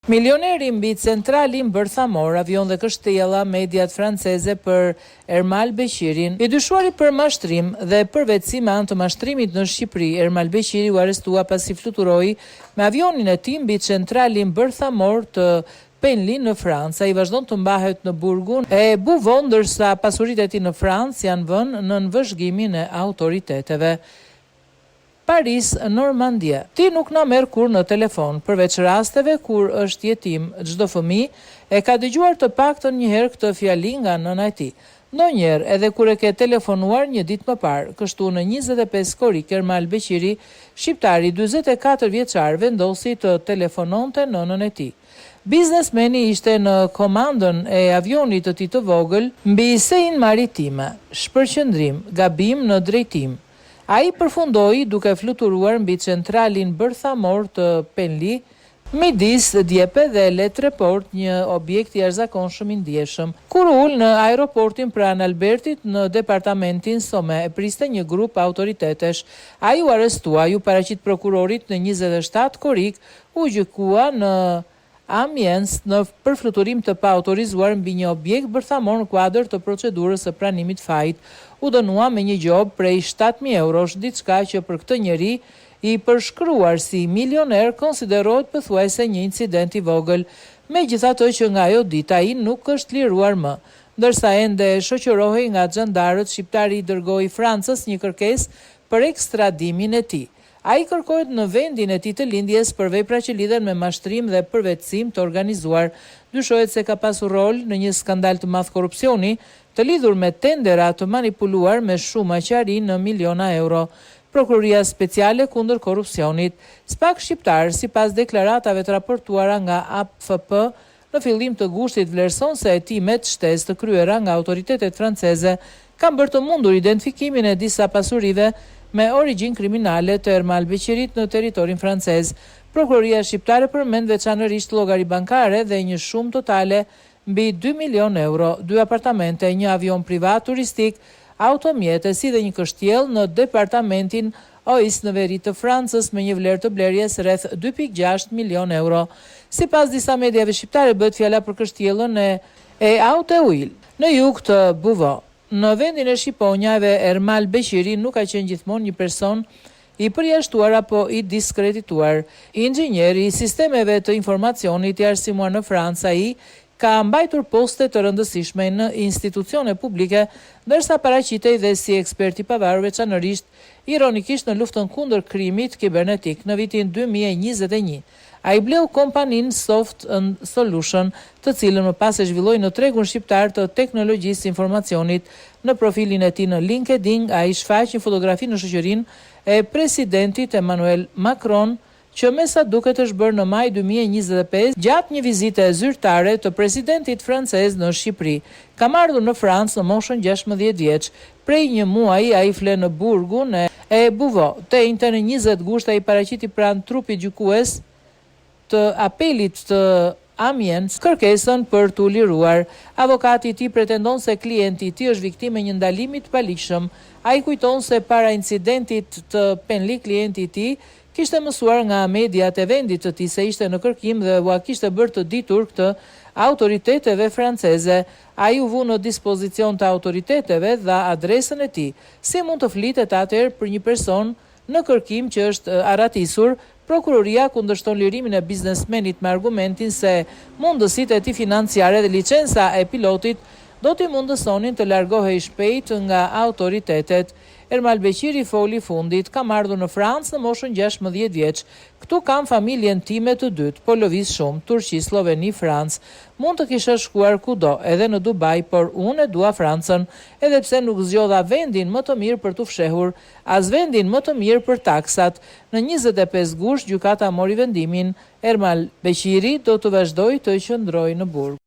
Milioneri mbi centralin bërthamor, avion dhe kështjella, mediat franceze për Ermal Beshirin, i dyshuari për mashtrim dhe për vetësi me anë të mashtrimit në Shqipëri. Ermal Beshiri u arestua pasi fluturoi me avionin e tij mbi centralin bërthamor të Penly në Francë. Ai vazhdon të mbahet në burgun e Buvon, ndërsa pasuritë e tij në Francë janë vënë nën vëzhgimin e autoriteteve. Paris, Normandia. Ti nuk na merr kur në telefon, përveç rasteve kur është jetim. Çdo fëmijë e ka dëgjuar të paktën një herë këtë fjali nga nëna e tij. Ndonjëherë edhe kur e ke telefonuar një ditë më parë. Kështu në 25 korrik Ermal Beshiri, shqiptari 44 vjeçar, vendosi të telefononte nënën e tij. Biznesmeni ishte në komandën e avionit të tij të vogël mbi Seine Maritime. Shpërqendrim, gabim në drejtim. Ai përfundoi duke fluturuar mbi centralin bërthamor të Penly, midis Diepe dhe Letreport, një objekt i jashtëzakonshëm i ndjeshëm. Kur ul në aeroportin Pran Albertit në departamentin Somme, e priste një grup autoritetesh. Ai u arrestua, ju paraqit prokurorit në 27 korrik, u gjykua në Amiens në përfluturim të pa autorizuar mbi një objekt bërthamor në kuadër të procedurës së pranimit fajit. U dënua me një gjob prej 7.000 eurosh, diçka që për këtë njeri i përshkruar si milioner konsiderohet pothuajse një incident i vogël. Megjithatë që nga ajo ditë ai nuk është liruar më. Ndërsa ende shoqërohej nga xhandarët, shqiptari i dërgoi Francës një kërkesë për ekstradimin e tij. Ai kërkohet në vendin e tij të lindjes për vepra që lidhen me mashtrim dhe përvetësim të organizuar. Dyshohet se ka pasur rol në një skandal të madh korrupsioni të lidhur me tendera të manipuluar me shumë qari në miliona euro. Prokuroria Speciale kundër korrupsionit. Spak shqiptar, sipas deklaratave të raportuara nga AFP, në fillim të gushtit vlerëson se hetimet shtesë të kryera nga autoritetet franceze kanë bërë të mundur identifikimin e disa pasurive me origjinë kriminale të Ermal Beshirit në territorin francez. Prokuroria shqiptare përmend veçanërisht llogari bankare dhe një shumë totale mbi 2 milion euro, 2 apartamente, një avion privat turistik, automjete si dhe një kështjell në departamentin Ois në veri të Francës me një vlerë të blerjes rreth 2.6 milion euro. Sipas disa mediave shqiptare bëhet fjala për kështjellën e Auteuil në jug të Buvon. Në vendin e shqiponjave, Ermal Beshiri nuk ka qenë gjithmonë një person i përjashtuar apo i diskredituar. Inxhinieri i sistemeve të informacionit i arsimuar në Francë, ai ka mbajtur poste të rëndësishme në institucione publike, ndërsa paraqitej dhe si ekspert i pavarur, veçanërisht ironikisht në luftën kundër krimit kibernetik në vitin 2021. Ai bleu kompanin Soft Solution, të cilën më pas e zhvilloi në tregun shqiptar të teknologjisë informacionit. Në profilin e tij në LinkedIn, ai shfaq një fotografi në shoqërinë e presidentit Emmanuel Macron, që me sa duket është bërë në maj 2025 gjatë një vizite zyrtare të presidentit francez në Shqipëri. Ka ardhur në Francë në moshën 16 vjeç. Prej një muaji ai fle në burgun e Buvon. Të njëjtën në 20 gusht ai paraqiti pranë trupit gjykues të apelit të Amiens kërkesën për t'u liruar. Avokati i tij pretendon se klienti i tij është viktimë e një ndalimi të paligjshëm. Ai kujton se para incidentit të Penly, klienti i tij kishte mësuar nga mediat e vendit të tij se ishte në kërkim dhe ua kishte bërë të ditur këtë autoriteteve franceze. Ai u vu në dispozicion të autoriteteve dhe adresën e tij. Si mund të flitet atëherë për një person në kërkim që është arratisur? Prokuroria kundërshton lirimin e biznesmenit me argumentin se mundësitë e tij financiare dhe licenca e pilotit do t'i mundësonin të largohej shpejt nga autoritetet. Ermal Beshiri foli fundit, kam ardhur në Francë në moshën 16 vjeç. Këtu kam familjen time të dytë, po lëviz shumë, Turqi, Sloveni, Francë. Mund të kisha shkuar kudo, edhe në Dubai, por unë e dua Francën, edhe pse nuk zgjodha vendin më të mirë për t'u fshehur, as vendin më të mirë për taksat. Në 25 gusht gjykata mori vendimin. Ermal Beshiri do të vazhdojë të qëndrojë në burg.